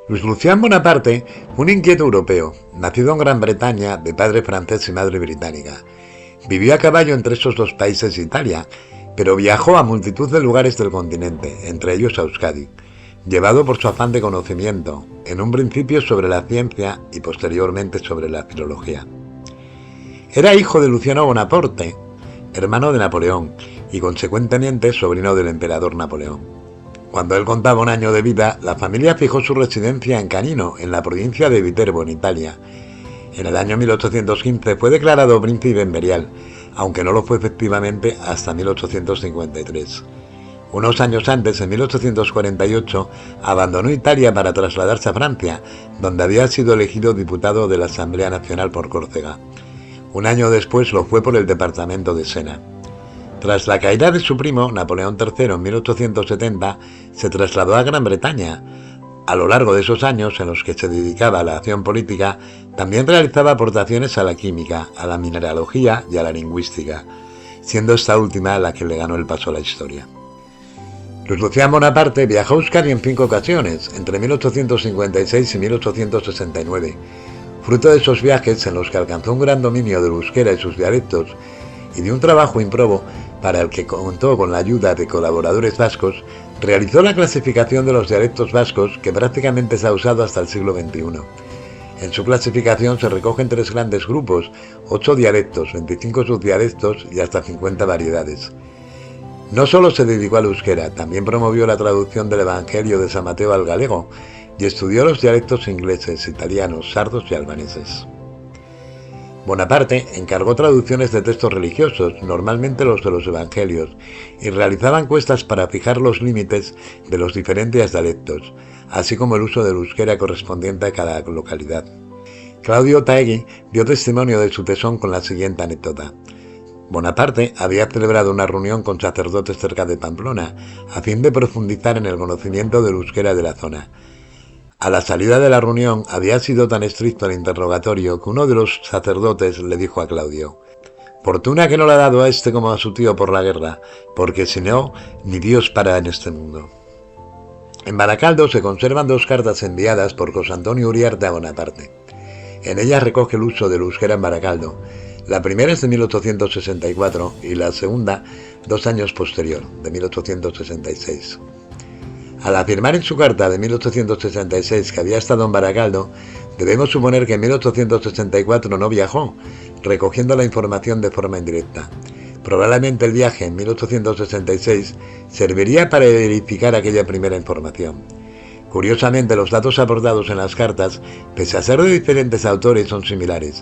Luis Lucián Bonaparte fue un inquieto europeo, nacido en Gran Bretaña de padre francés y madre británica. Vivió a caballo entre estos dos países e Italia, pero viajó a multitud de lugares del continente, entre ellos a Euskadi, llevado por su afán de conocimiento, en un principio sobre la ciencia y posteriormente sobre la filología. Era hijo de Luciano Bonaparte, hermano de Napoleón y consecuentemente sobrino del emperador Napoleón. Cuando él contaba un año de vida, la familia fijó su residencia en Canino, en la provincia de Viterbo, en Italia. En el año 1815 fue declarado príncipe imperial, aunque no lo fue efectivamente hasta 1853. Unos años antes, en 1848, abandonó Italia para trasladarse a Francia, donde había sido elegido diputado de la Asamblea Nacional por Córcega. Un año después lo fue por el departamento de Sena. Tras la caída de su primo, Napoleón III, en 1870, se trasladó a Gran Bretaña. A lo largo de esos años en los que se dedicaba a la acción política, también realizaba aportaciones a la química, a la mineralogía y a la lingüística, siendo esta última la que le ganó el paso a la historia. Luis Lucián Bonaparte viajó a Euskadi en 5 ocasiones, entre 1856 y 1869. Fruto de esos viajes, en los que alcanzó un gran dominio del euskera y sus dialectos, y de un trabajo ímprobo para el que contó con la ayuda de colaboradores vascos, realizó la clasificación de los dialectos vascos, que prácticamente se ha usado hasta el siglo XXI. En su clasificación se recogen 3 grandes grupos, 8 dialectos, 25 subdialectos y hasta 50 variedades. No solo se dedicó al euskera, también promovió la traducción del Evangelio de San Mateo al galego y estudió los dialectos ingleses, italianos, sardos y albaneses. Bonaparte encargó traducciones de textos religiosos, normalmente los de los evangelios, y realizaba encuestas para fijar los límites de los diferentes dialectos, así como el uso del euskera correspondiente a cada localidad. Claudio Otaegui dio testimonio de su tesón con la siguiente anécdota. Bonaparte había celebrado una reunión con sacerdotes cerca de Pamplona, a fin de profundizar en el conocimiento del euskera de la zona. A la salida de la reunión había sido tan estricto el interrogatorio que uno de los sacerdotes le dijo a Claudio: «Fortuna que no le ha dado a este como a su tío por la guerra, porque si no, ni Dios para en este mundo». En Baracaldo se conservan 2 cartas enviadas por José Antonio Uriarte a Bonaparte. En ellas recoge el uso del euskera en Baracaldo. La primera es de 1864 y la segunda 2 años posterior, de 1866. Al afirmar en su carta de 1866 que había estado en Baracaldo, debemos suponer que en 1864 no viajó, recogiendo la información de forma indirecta. Probablemente el viaje en 1866 serviría para verificar aquella primera información. Curiosamente, los datos aportados en las cartas, pese a ser de diferentes autores, son similares.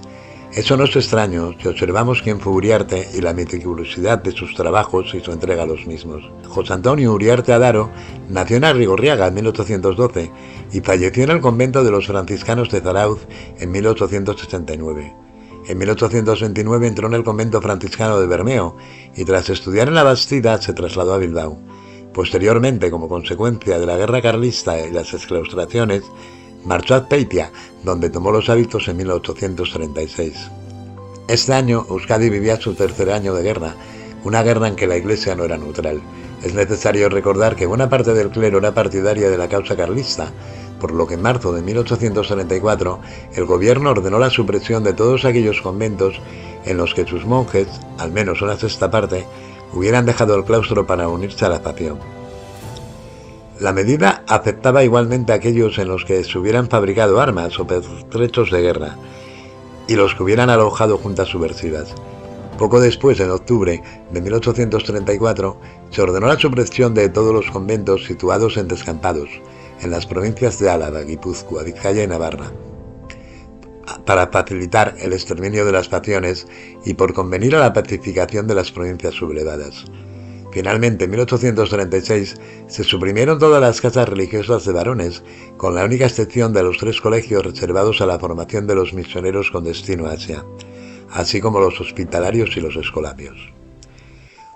Eso no es extraño si observamos quién fue Uriarte y la meticulosidad de sus trabajos y su entrega a los mismos. José Antonio Uriarte Adaro nació en Arrigorriaga en 1812 y falleció en el convento de los franciscanos de Zarauz en 1869. En 1829 entró en el convento franciscano de Bermeo y tras estudiar en la Bastida se trasladó a Bilbao. Posteriormente, como consecuencia de la guerra carlista y las exclaustraciones, marchó a Azpeitia, donde tomó los hábitos en 1836. Este año, Euskadi vivía su 3er año de guerra, una guerra en que la Iglesia no era neutral. Es necesario recordar que buena parte del clero era partidaria de la causa carlista, por lo que en marzo de 1834 el gobierno ordenó la supresión de todos aquellos conventos en los que sus monjes, al menos una 6ª parte, hubieran dejado el claustro para unirse a la facción. La medida aceptaba igualmente a aquellos en los que se hubieran fabricado armas o pertrechos de guerra, y los que hubieran alojado juntas subversivas. Poco después, en octubre de 1834, se ordenó la supresión de todos los conventos situados en descampados, en las provincias de Álava, Guipúzcoa, Vizcaya y Navarra, para facilitar el exterminio de las facciones y por convenir a la pacificación de las provincias sublevadas. Finalmente, en 1836, se suprimieron todas las casas religiosas de varones, con la única excepción de los 3 colegios reservados a la formación de los misioneros con destino a Asia, así como los hospitalarios y los escolapios.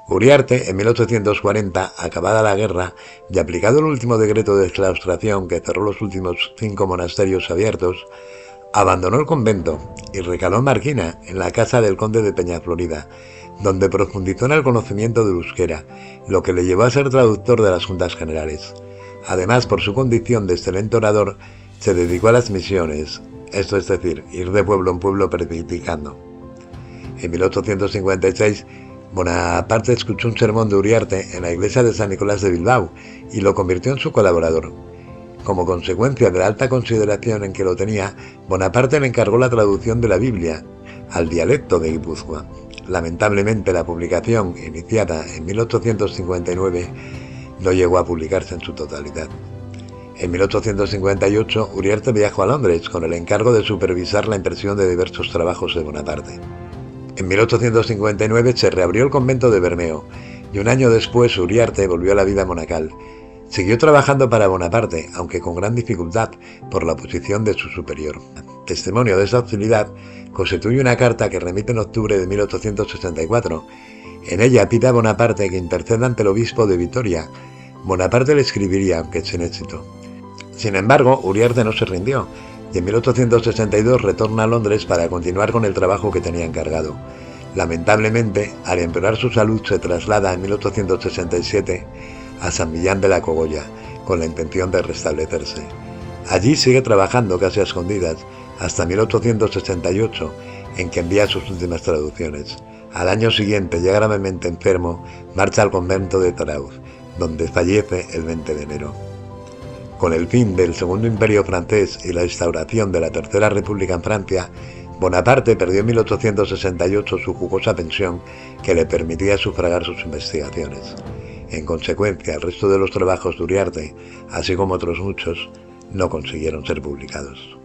Uriarte, en 1840, acabada la guerra y aplicado el último decreto de exclaustración que cerró los últimos 5 monasterios abiertos, abandonó el convento y recaló en Marquina, en la casa del conde de Peñaflorida, donde profundizó en el conocimiento del euskera, lo que le llevó a ser traductor de las Juntas Generales. Además, por su condición de excelente orador, se dedicó a las misiones, esto es decir, ir de pueblo en pueblo predicando. En 1856, Bonaparte escuchó un sermón de Uriarte en la iglesia de San Nicolás de Bilbao y lo convirtió en su colaborador. Como consecuencia de la alta consideración en que lo tenía, Bonaparte le encargó la traducción de la Biblia al dialecto de Guipúzcoa. Lamentablemente, la publicación, iniciada en 1859, no llegó a publicarse en su totalidad. En 1858, Uriarte viajó a Londres con el encargo de supervisar la impresión de diversos trabajos de Bonaparte. En 1859 se reabrió el convento de Bermeo y un año después Uriarte volvió a la vida monacal. Siguió trabajando para Bonaparte, aunque con gran dificultad por la oposición de su superior. Testimonio de esa hostilidad constituye una carta que remite en octubre de 1864. En ella pide a Bonaparte que interceda ante el obispo de Vitoria. Bonaparte le escribiría, aunque sin éxito. Sin embargo, Uriarte no se rindió y en 1862 retorna a Londres para continuar con el trabajo que tenía encargado. Lamentablemente, al empeorar su salud, se traslada en 1867 a San Millán de la Cogolla, con la intención de restablecerse. Allí sigue trabajando casi a escondidas, hasta 1868, en que envía sus últimas traducciones. Al año siguiente, ya gravemente enfermo, marcha al convento de Torauz, donde fallece el 20 de enero. Con el fin del Segundo Imperio francés y la instauración de la Tercera República en Francia, Bonaparte perdió en 1868 su jugosa pensión que le permitía sufragar sus investigaciones. En consecuencia, el resto de los trabajos de Uriarte, así como otros muchos, no consiguieron ser publicados.